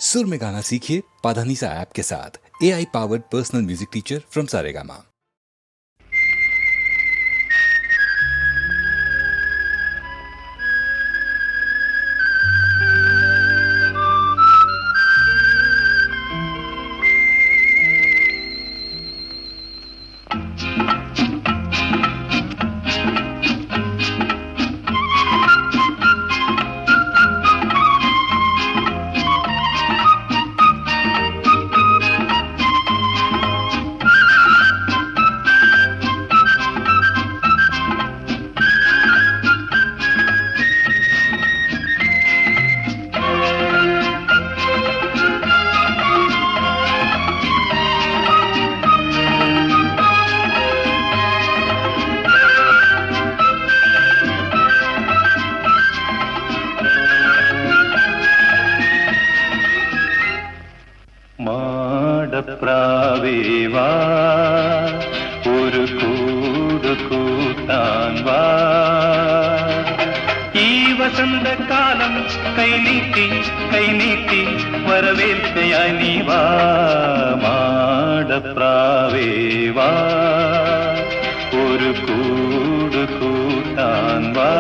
सुर में गाना सीखिए पाधानीसा ऐप के साथ। AI powered personal music teacher from Saregama. മാടപ്രാവേവാ ഒരു കൂട് കൂട്ടാൻ വാ, ഈ വസന്തകാലം കൈനീട്ടി കൈനീട്ടി വരവേൽക്കയായി നീ വാ. മാടപ്രാവേവാ ഒരു കൂട് കൂട്ടാൻ വാ,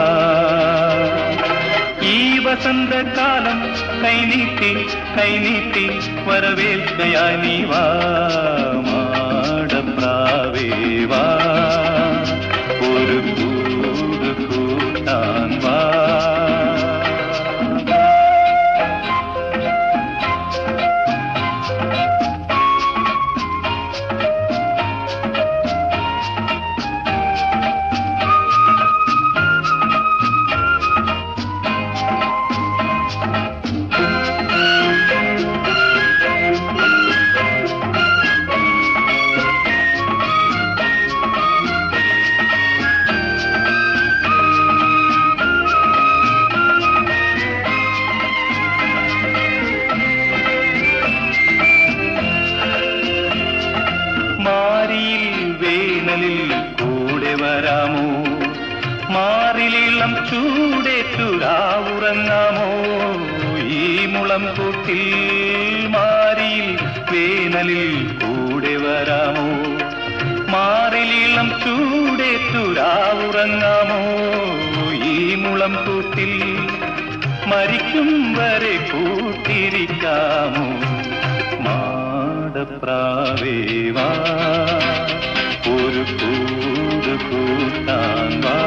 ഈ വസന്തകാലം കൈനീട്ടി കൈനീട്ടി വരവേൽക്കയായി നീ വാ. മാടപ്രാവേവാ ഒരു കൂട് കൂട്ടാൻ വാ. വേനലിൽ കൂടെ വരാമോ, മാറിലിളം ചൂടേറ്റുരാവുറങ്ങാമോ, ഈ മുളം കൂട്ടിൽ മാറിയിൽ വേനലിൽ കൂടെ വരാമോ, മാറിലിളം ചൂടേറ്റുരാവുറങ്ങാമോ, ഈ മുളം കൂട്ടിൽ മരിക്കും വരെ കൂട്ടിരിക്കാമോ. മാടപ്രാവേവാ ഒരു കൂട് കൂട്ടാൻ വാ,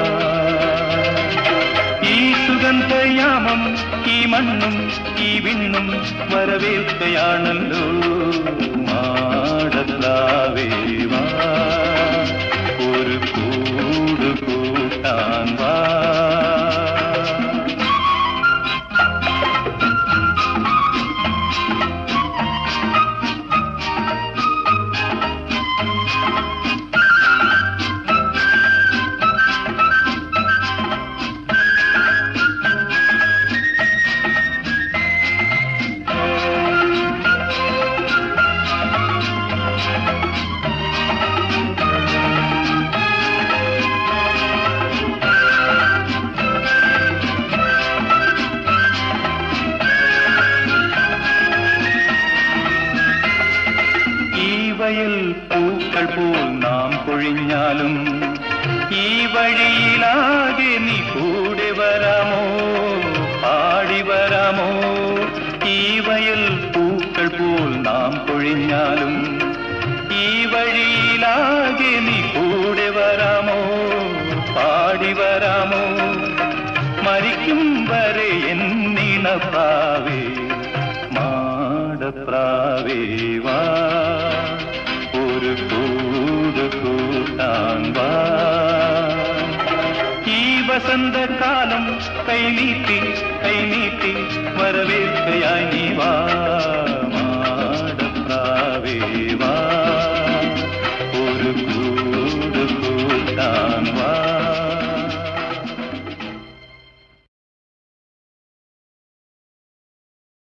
ഈ സുഗന്ധയാമം ഈ മണ്ണും ഈ വിണ്ണും വരവേൽക്കയാണല്ലോ. മാടപ്രാവേവാ ഒരു കൂട് കൂട്ടാൻ വാ. വയൽ പൂക്കൾ പോൽ നാം പൊഴിഞ്ഞാലും ഈ വഴിയിലാകെ നീ കൂടെ വരാമോ, പാടി വരാമോ. ഈ വയൽ പൂക്കൾ പോൽ നാം പൊഴിഞ്ഞാലും ഈ വഴിയിലാകെ നീ കൂടെ വരാമോ, പാടി വരാമോ. മരിക്കും വരെ എന്നിണപ്രാവേ മാടപ്രാവേവാ ഒരു കൂട് കൂട്ടാൻ വാ, ഈ വസന്തകാലം കൈനീട്ടി കൈനീട്ടി വരവേൽക്കയായി നീ വാ.